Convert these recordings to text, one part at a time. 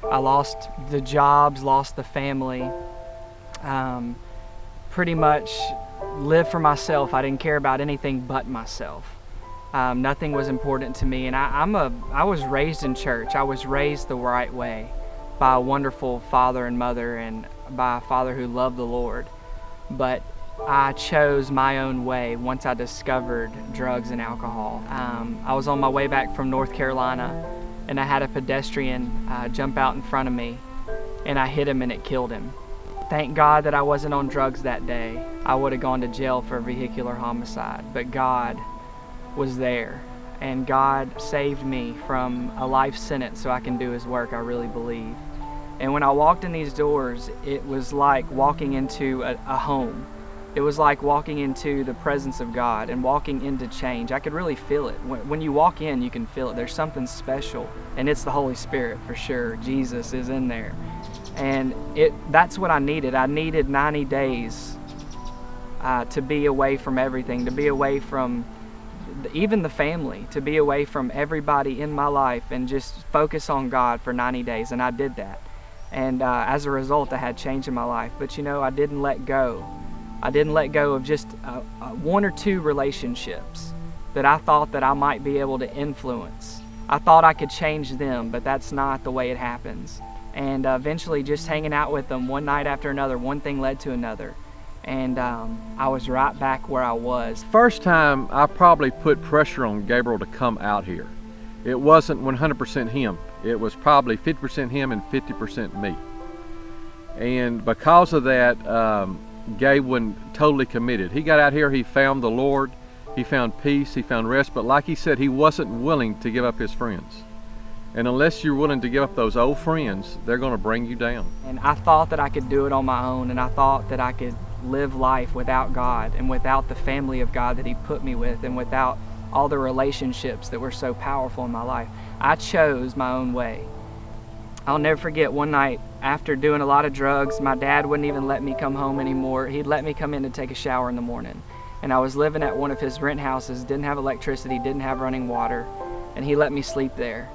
I lost the jobs, lost the family, pretty much lived for myself. I didn't care about anything but myself. Nothing was important to me, and I was raised in church. I was raised the right way by a wonderful father and mother, and by a father who loved the Lord. But I chose my own way once I discovered drugs and alcohol. I was on my way back from North Carolina, and I had a pedestrian jump out in front of me, and I hit him and it killed him. Thank God that I wasn't on drugs that day. I would have gone to jail for vehicular homicide, but God was there, and God saved me from a life sentence so I can do His work, I really believe. And when I walked in these doors, it was like walking into a home. It was like walking into the presence of God and walking into change. I could really feel it. When you walk in, you can feel it. There's something special, and it's the Holy Spirit for sure. Jesus is in there. And that's what I needed. I needed 90 days to be away from everything, to be away from even the family, to be away from everybody in my life and just focus on God for 90 days. And I did that. And as a result, I had change in my life. But you know, I didn't let go. I didn't let go of just one or two relationships that I thought that I might be able to influence. I thought I could change them, but that's not the way it happens. And eventually just hanging out with them one night after another, one thing led to another. And I was right back where I was. First time I probably put pressure on Gabriel to come out here. It wasn't 100% him. It was probably 50% him and 50% me. And because of that, Gabe wasn't totally committed. He got out here, he found the Lord, he found peace, he found rest, but like he said, he wasn't willing to give up his friends. And unless you're willing to give up those old friends, they're going to bring you down. And I thought that I could do it on my own, and I thought that I could live life without God and without the family of God that He put me with, and without all the relationships that were so powerful in my life. I chose my own way. I'll never forget one night after doing a lot of drugs, my dad wouldn't even let me come home anymore. He'd let me come in to take a shower in the morning. And I was living at one of his rent houses, didn't have electricity, didn't have running water, and he let me sleep there.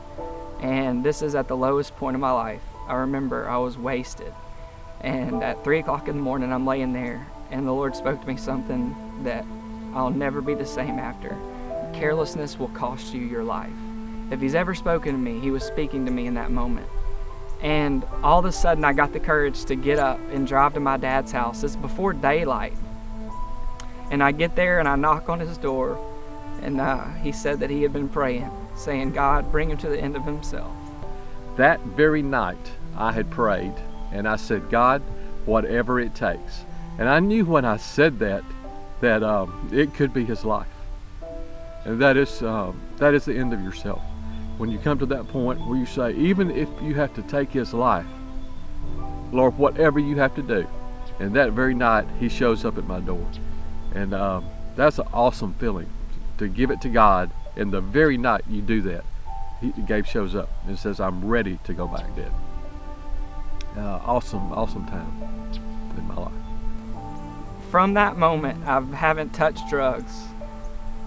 And this is at the lowest point of my life. I remember I was wasted. And at 3 o'clock in the morning, I'm laying there, and the Lord spoke to me something that I'll never be the same after. Carelessness will cost you your life. If He's ever spoken to me, He was speaking to me in that moment. And all of a sudden, I got the courage to get up and drive to my dad's house. It's before daylight. And I get there and I knock on his door, and he said that he had been praying, saying, God, bring him to the end of himself. That very night, I had prayed, and I said, God, whatever it takes. And I knew when I said that it could be his life. And that is the end of yourself. When you come to that point where you say, even if you have to take his life, Lord, whatever you have to do. And that very night, he shows up at my door. And that's an awesome feeling, to give it to God. And the very night you do that, Gabe shows up and says, I'm ready to go back dead. Awesome time in my life. From that moment, I haven't touched drugs.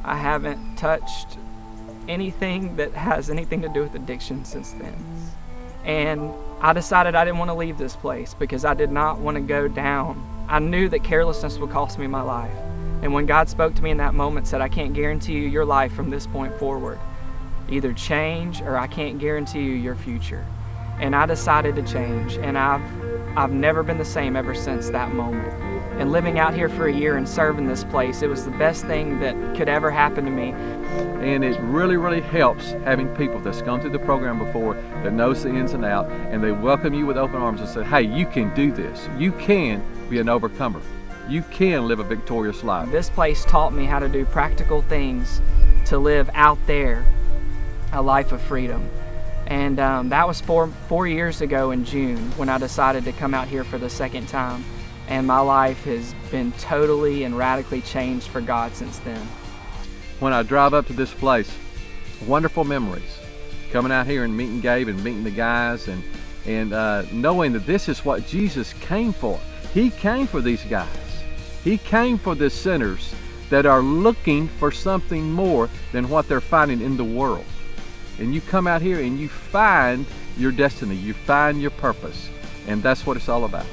I haven't touched anything that has anything to do with addiction since then. And I decided I didn't want to leave this place because I did not want to go down. I knew that carelessness would cost me my life. And when God spoke to me in that moment, said, I can't guarantee you your life from this point forward. Either change, or I can't guarantee you your future. And I decided to change, and I've never been the same ever since that moment. And living out here for a year and serving this place, it was the best thing that could ever happen to me. And it really, really helps having people that's gone through the program before, that knows the ins and outs, and they welcome you with open arms and say, hey, you can do this. You can be an overcomer. You can live a victorious life. This place taught me how to do practical things to live out there a life of freedom. And that was four years ago in June when I decided to come out here for the second time. And my life has been totally and radically changed for God since then. When I drive up to this place, wonderful memories. Coming out here and meeting Gabe and meeting the guys, and knowing that this is what Jesus came for. He came for these guys. He came for the sinners that are looking for something more than what they're finding in the world. And you come out here and you find your destiny. You find your purpose. And that's what it's all about.